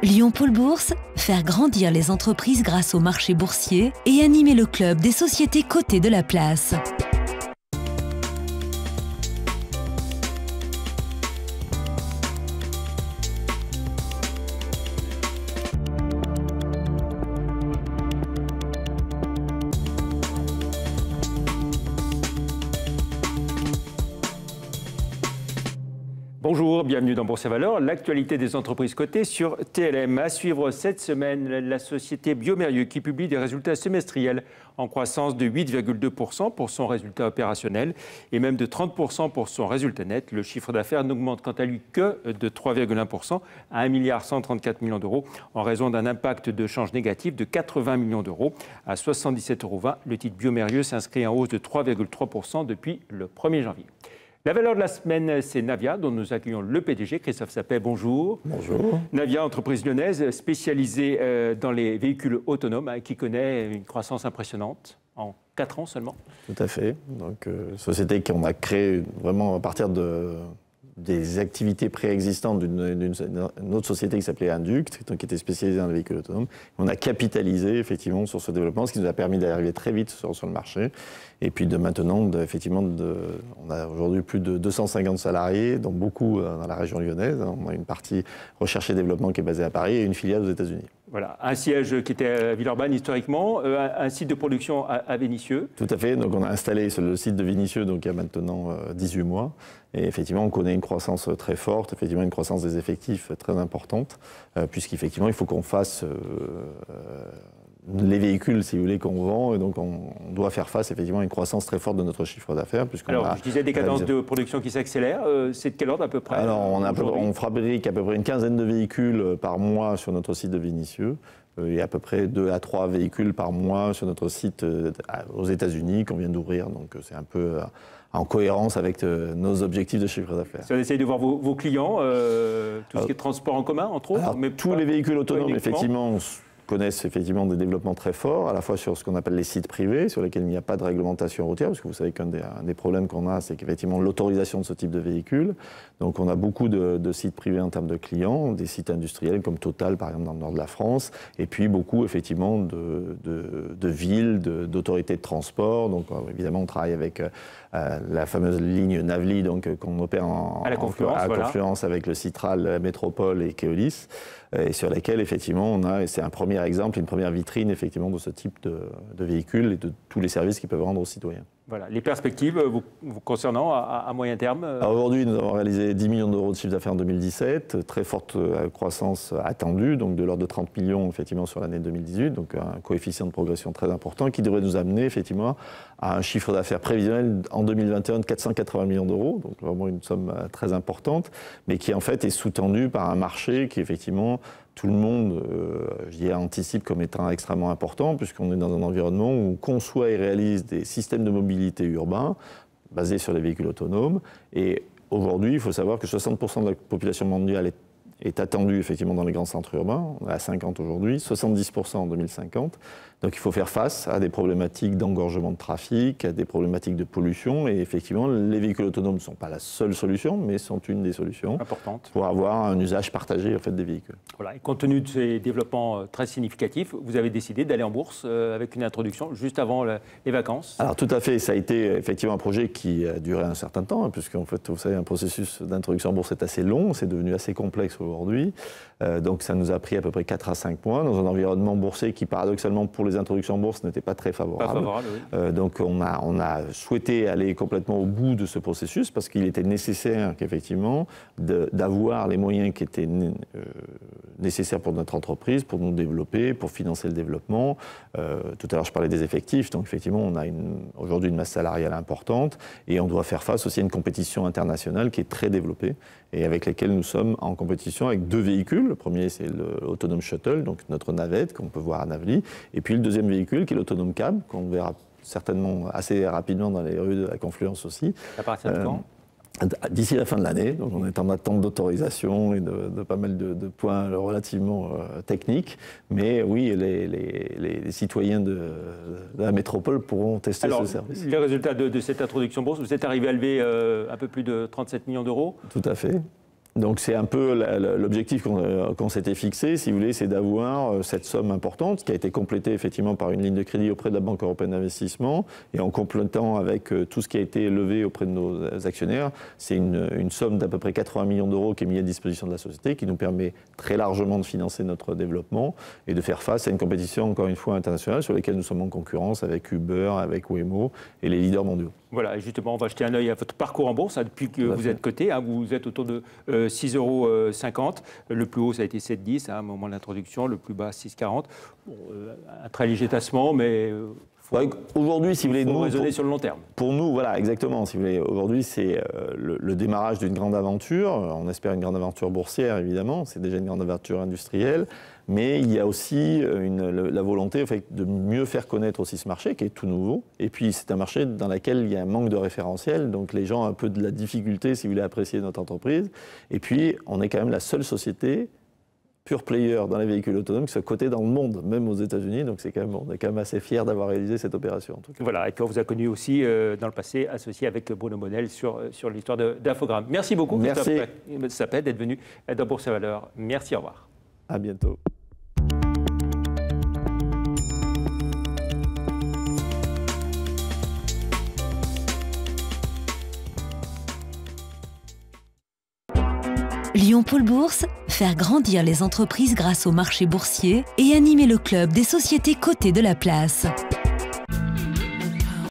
Lyon Pôle Bourse, faire grandir les entreprises grâce au marché boursier et animer le club des sociétés cotées de la place. Bonjour, bienvenue dans Bourse et Valeurs, l'actualité des entreprises cotées sur TLM. À suivre cette semaine, la société Biomérieux qui publie des résultats semestriels en croissance de 8,2% pour son résultat opérationnel et même de 30% pour son résultat net. Le chiffre d'affaires n'augmente quant à lui que de 3,1% à 1,134 milliard d'euros en raison d'un impact de change négatif de 80 millions d'euros à 77,20 €. Le titre Biomérieux s'inscrit en hausse de 3,3% depuis le 1er janvier. La valeur de la semaine, c'est Navia, dont nous accueillons le PDG, Christophe Sapet. Bonjour. Bonjour. Navia, entreprise lyonnaise spécialisée dans les véhicules autonomes, qui connaît une croissance impressionnante en 4 ans seulement. Tout à fait. Donc, société qu'on a créée vraiment à partir des activités préexistantes d'une autre société qui s'appelait Induct, qui était spécialisée dans les véhicules autonomes. On a capitalisé effectivement sur ce développement, ce qui nous a permis d'arriver très vite sur le marché. Et puis de maintenant, on a aujourd'hui plus de 250 salariés, dont beaucoup dans la région lyonnaise. On a une partie recherche et développement qui est basée à Paris et une filiale aux États-Unis. Voilà, un siège qui était à Villeurbanne historiquement, un site de production à Vénissieux. Tout à fait, donc on a installé sur le site de Vénissieux donc il y a maintenant 18 mois. Et effectivement, on connaît une croissance très forte, effectivement une croissance des effectifs très importante, puisqu'effectivement, il faut qu'on fasse les véhicules, si vous voulez, qu'on vend, et donc on doit faire face effectivement à une croissance très forte de notre chiffre d'affaires. Alors, je disais des cadences de production qui s'accélèrent, c'est de quel ordre à peu près? Alors, on fabrique à peu près une quinzaine de véhicules par mois sur notre site de Vénissieux, et à peu près 2 à 3 véhicules par mois sur notre site aux États-Unis qu'on vient d'ouvrir, donc c'est un peu en cohérence avec nos objectifs de chiffre d'affaires. Si on essaye de voir vos clients, tout ce qui est transport en commun, entre autres. Alors, mais tous les véhicules autonomes, effectivement, connaissent effectivement des développements très forts, à la fois sur ce qu'on appelle les sites privés, sur lesquels il n'y a pas de réglementation routière, parce que vous savez qu'un des problèmes qu'on a, c'est qu'effectivement l'autorisation de ce type de véhicule. Donc on a beaucoup de sites privés en termes de clients, des sites industriels comme Total, par exemple, dans le nord de la France, et puis beaucoup, effectivement, de villes, d'autorités de transport. Donc évidemment, on travaille avec la fameuse ligne Navly, donc qu'on opère à confluence avec le Citral, Métropole et Keolis, et sur lesquels, effectivement, c'est un premier exemple, une première vitrine, effectivement, de ce type de véhicules et de tous les services qu'ils peuvent rendre aux citoyens. Voilà, les perspectives vous concernant à moyen terme Aujourd'hui, nous avons réalisé 10 millions d'euros de chiffre d'affaires en 2017, très forte croissance attendue, donc de l'ordre de 30 millions effectivement sur l'année 2018, donc un coefficient de progression très important qui devrait nous amener effectivement à un chiffre d'affaires prévisionnel en 2021 de 480 millions d'euros, donc vraiment une somme très importante, mais qui en fait est sous-tendue par un marché qui effectivement tout le monde anticipe comme étant extrêmement important, puisqu'on est dans un environnement où on conçoit et réalise des systèmes de mobilité urbains basés sur les véhicules autonomes. Et aujourd'hui, il faut savoir que 60% de la population mondiale est attendue effectivement dans les grands centres urbains. On est à 50 aujourd'hui, 70% en 2050. Donc il faut faire face à des problématiques d'engorgement de trafic, à des problématiques de pollution. Et effectivement, les véhicules autonomes ne sont pas la seule solution, mais sont une des solutions importantes pour avoir un usage partagé en fait, des véhicules. Voilà. Et compte tenu de ces développements très significatifs, vous avez décidé d'aller en bourse avec une introduction juste avant les vacances. Alors tout à fait, ça a été effectivement un projet qui a duré un certain temps, puisqu'en fait, vous savez, un processus d'introduction en bourse est assez long, c'est devenu assez complexe aujourd'hui. Donc ça nous a pris à peu près 4 à 5 mois dans un environnement boursier qui, paradoxalement, pour les introductions en bourse, n'était pas très favorable. Pas favorable, oui. Donc on a souhaité aller complètement au bout de ce processus parce qu'il était nécessaire qu'effectivement d'avoir les moyens qui étaient nécessaires pour notre entreprise, pour nous développer, pour financer le développement. Tout à l'heure, je parlais des effectifs. Donc effectivement, on a aujourd'hui une masse salariale importante et on doit faire face aussi à une compétition internationale qui est très développée et avec laquelle nous sommes en compétition avec 2 véhicules. Le premier, c'est l'Autonome Shuttle, donc notre navette qu'on peut voir à Navly. Et puis le deuxième véhicule, qui est l'Autonome Cab, qu'on verra certainement assez rapidement dans les rues de la Confluence aussi. À partir de quand ? D'ici la fin de l'année, donc on est en attente d'autorisation et de pas mal de points relativement techniques. Mais oui, les citoyens de la métropole pourront tester ce service. Les résultats de cette introduction bourse, vous êtes arrivé à lever un peu plus de 37 millions d'euros. Tout à fait. Donc c'est un peu l'objectif qu'on s'était fixé, si vous voulez, c'est d'avoir cette somme importante qui a été complétée effectivement par une ligne de crédit auprès de la Banque européenne d'investissement et en complétant avec tout ce qui a été levé auprès de nos actionnaires, c'est une somme d'à peu près 80 millions d'euros qui est mise à disposition de la société qui nous permet très largement de financer notre développement et de faire face à une compétition encore une fois internationale sur laquelle nous sommes en concurrence avec Uber, avec Waymo et les leaders mondiaux. Voilà, justement, on va jeter un œil à votre parcours en bourse depuis que vous êtes coté. Vous êtes autour de 6,50 €. Le plus haut, ça a été 7,10 € à un moment de l'introduction. Le plus bas, 6,40 €. Bon, un très léger tassement, mais aujourd'hui, si vous voulez, nous raisonner sur le long terme. Pour nous, voilà, exactement. Si vous voulez, aujourd'hui, c'est le démarrage d'une grande aventure. On espère une grande aventure boursière, évidemment. C'est déjà une grande aventure industrielle. Mais il y a aussi la volonté en fait, de mieux faire connaître aussi ce marché qui est tout nouveau. Et puis c'est un marché dans lequel il y a un manque de référentiel, donc les gens ont un peu de la difficulté si vous voulez apprécier notre entreprise. Et puis on est quand même la seule société pure player dans les véhicules autonomes qui soit cotée dans le monde, même aux États-Unis. Donc on est quand même assez fiers d'avoir réalisé cette opération. En tout cas. Voilà, et puis on vous a connu aussi dans le passé associé avec Bruno Monel sur l'histoire d'Infogrames. Merci beaucoup, Christophe Sapet, d'être venu dans Bourse et Valeurs. Merci, au revoir. À bientôt. Lyon Pôle Bourse, faire grandir les entreprises grâce au marché boursier et animer le club des sociétés cotées de la place.